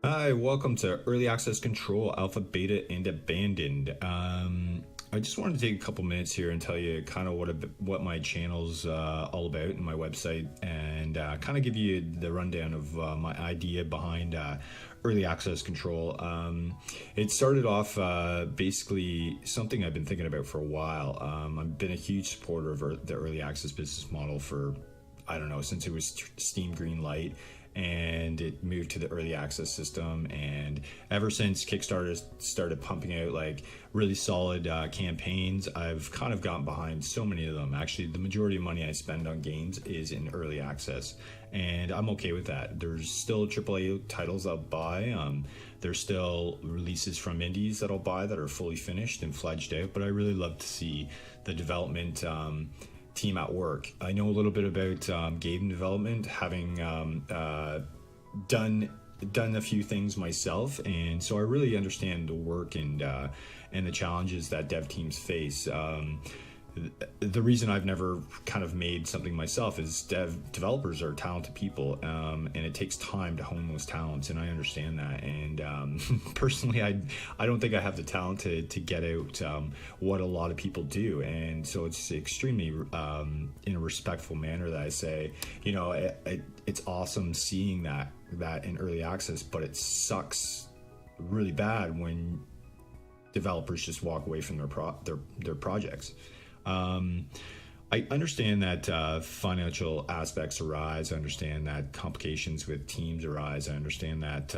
Hi, welcome to Early Access Control, Alpha, Beta, and Abandoned. I just wanted to take a couple minutes here and tell you kind of what my channel's all about and my website, and kind of give you the rundown of my idea behind Early Access Control. It started off basically something I've been thinking about for a while. I've been a huge supporter of the Early Access business model for, I don't know, since it was Steam Greenlight and it moved to the early access system, and ever since Kickstarter started pumping out like really solid campaigns, I've kind of gotten behind so many of them. Actually, the majority of money I spend on games is in early access, and I'm okay with that. There's still AAA titles I'll buy. There's still releases from indies that I'll buy that are fully finished and fledged out, but I really love to see the development team at work. I know a little bit about game development, having done a few things myself, and so I really understand the work and the challenges that dev teams face. The reason I've never kind of made something myself is developers are talented people, and it takes time to hone those talents, and I understand that. And personally, I don't think I have the talent to get out what a lot of people do, and so it's extremely in a respectful manner that I say, it's awesome seeing that in early access, but it sucks really bad when developers just walk away from their projects. I understand that financial aspects arise. I understand that complications with teams arise. I understand that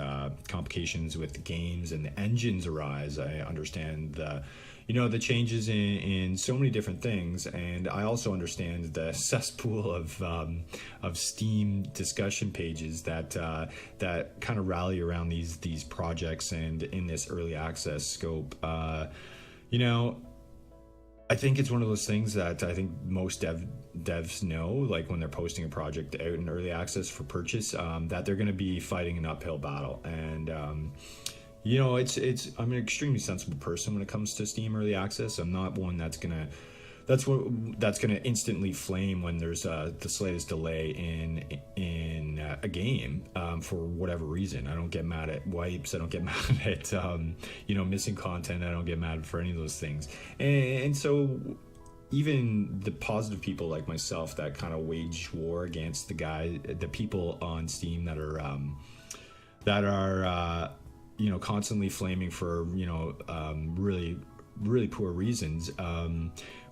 complications with the games and the engines arise. I understand the changes in so many different things, and I also understand the cesspool of Steam discussion pages that kind of rally around these projects and in this early access scope. I think it's one of those things that I think most devs know, like when they're posting a project out in early access for purchase, that they're going to be fighting an uphill battle. And I'm an extremely sensible person when it comes to Steam early access. I'm not one that's gonna instantly flame when there's the slightest delay in a game for whatever reason. I don't get mad at wipes. I don't get mad at missing content. I don't get mad for any of those things. And so even the positive people like myself that kind of wage war against the people on Steam that are constantly flaming for really poor reasons.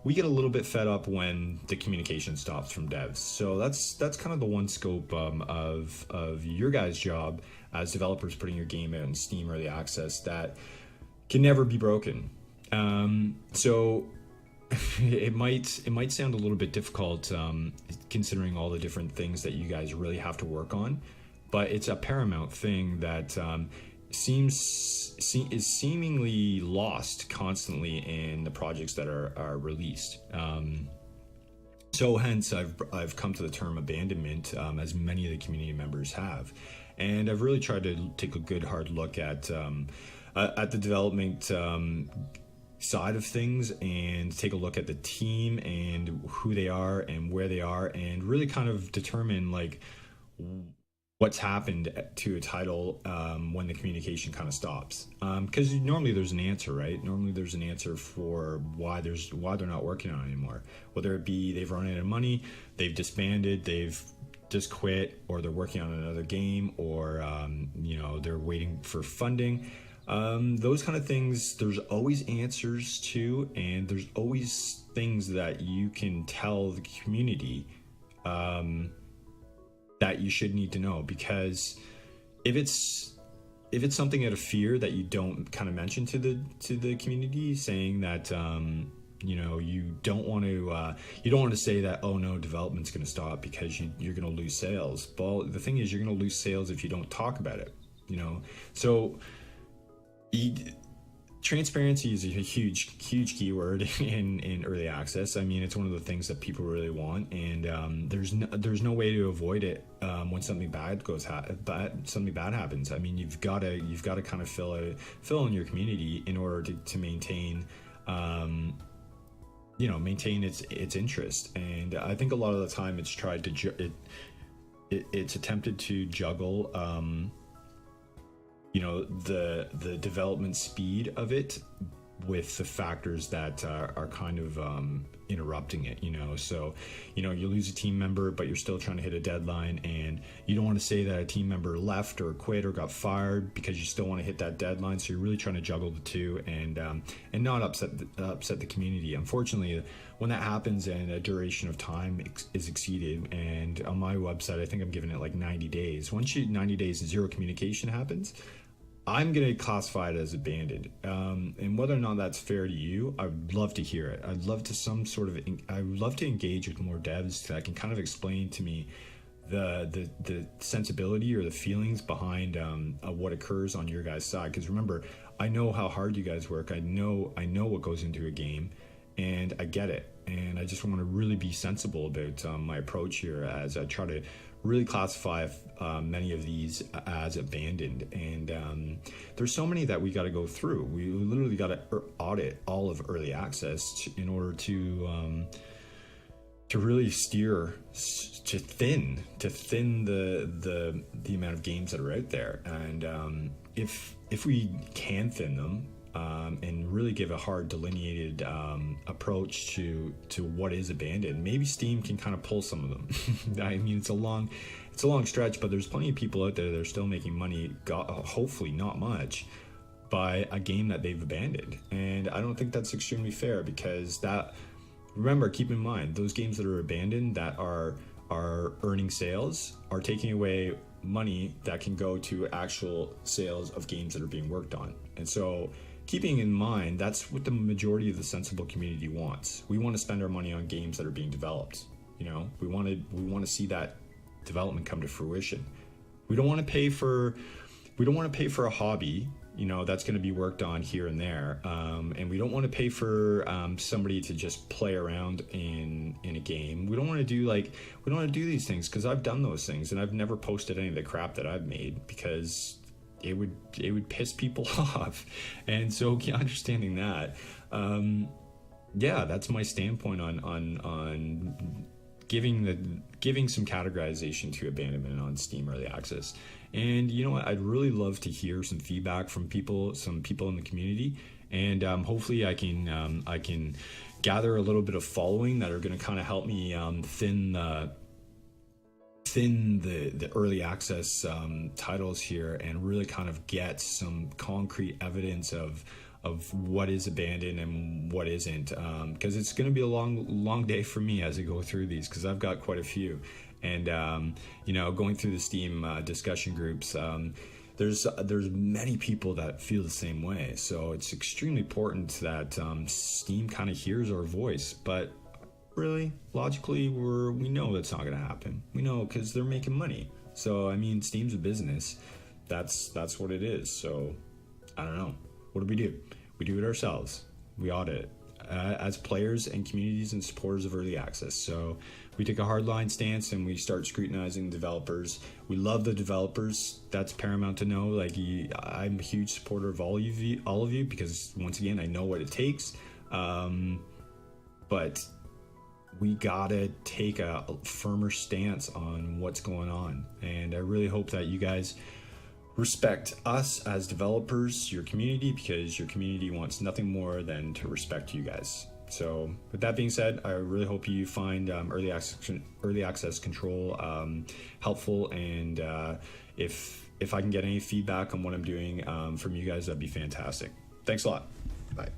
We get a little bit fed up when the communication stops from devs. So that's kind of the one scope of your guys' job as developers putting your game out in Steam early access that can never be broken. So it might sound a little bit difficult considering all the different things that you guys really have to work on, but it's a paramount thing that is seemingly lost constantly in the projects that are released. So hence I've come to the term abandonment, as many of the community members have, and I've really tried to take a good hard look at the development side of things, and take a look at the team and who they are and where they are, and really kind of determine like what's happened to a title when the communication kind of stops, because normally there's an answer, right? Normally there's an answer for why they're not working on it anymore, whether it be they've run out of money, they've disbanded, they've just quit, or they're working on another game, or they're waiting for funding. Those kind of things, there's always answers to, and there's always things that you can tell the community that you should need to know, because if it's something out of fear that you don't kind of mention to the community, saying that you don't want to say that, oh no, development's going to stop because you're going to lose sales. Well, the thing is, you're going to lose sales if you don't talk about it. So transparency is a huge keyword in early access. I mean, it's one of the things that people really want, and there's no way to avoid it when something bad happens. I mean, you've got to kind of fill in your community in order to maintain its interest. And I think a lot of the time it's tried to it's attempted to juggle the development speed of it with the factors that are kind of interrupting it. So you lose a team member, but you're still trying to hit a deadline, and you don't want to say that a team member left or quit or got fired because you still want to hit that deadline. So you're really trying to juggle the two and not upset the community. Unfortunately, when that happens and a duration of time is exceeded, and on my website I think I'm giving it like 90 days. Once 90 days and zero communication happens, I'm going to classify it as abandoned. And whether or not that's fair to you, I'd love to hear it. I'd love to engage with more devs that can kind of explain to me the sensibility or the feelings behind what occurs on your guys' side. Because remember, I know how hard you guys work. I know what goes into a game, and I get it. And I just want to really be sensible about my approach here as I try to really classify many of these as abandoned. And there's so many that we got to go through. We literally got to audit all of early access in order to really steer to thin the amount of games that are out there. And if we can thin them, and really give a hard delineated approach to what is abandoned, maybe Steam can kind of pull some of them. I mean, it's a long stretch, but there's plenty of people out there that are still making money, hopefully not much, by a game that they've abandoned. And I don't think that's extremely fair, because remember, keep in mind, those games that are abandoned that are earning sales are taking away money that can go to actual sales of games that are being worked on. And so, keeping in mind, that's what the majority of the sensible community wants. We want to spend our money on games that are being developed. We want to see that development come to fruition. We don't want to pay for a hobby, that's going to be worked on here and there, and we don't want to pay for somebody to just play around in a game. We don't want to do these things, because I've done those things, and I've never posted any of the crap that I've made because it would piss people off. And so, understanding that, that's my standpoint on giving some categorization to abandonment on Steam Early Access. And you know what? I'd really love to hear some feedback from some people in the community, and hopefully I can gather a little bit of following that are going to kind of help me thin the early access titles here, and really kind of get some concrete evidence of what is abandoned and what isn't, because it's going to be a long day for me as I go through these, because I've got quite a few. And going through the Steam discussion groups, there's many people that feel the same way. So it's extremely important that Steam kind of hears our voice. But really, logically, we know that's not going to happen. We know, because they're making money. So I mean, Steam's a business. That's what it is. So I don't know. What do? We do it ourselves. We audit it as players and communities and supporters of early access. So we take a hardline stance and we start scrutinizing developers. We love the developers. That's paramount to know. I'm a huge supporter of all of you, because once again, I know what it takes. But we gotta take a firmer stance on what's going on. And I really hope that you guys respect us as developers, your community, because your community wants nothing more than to respect you guys. So with that being said, I really hope you find early access control helpful, and if I can get any feedback on what I'm doing from you guys, that'd be fantastic. Thanks a lot. Bye.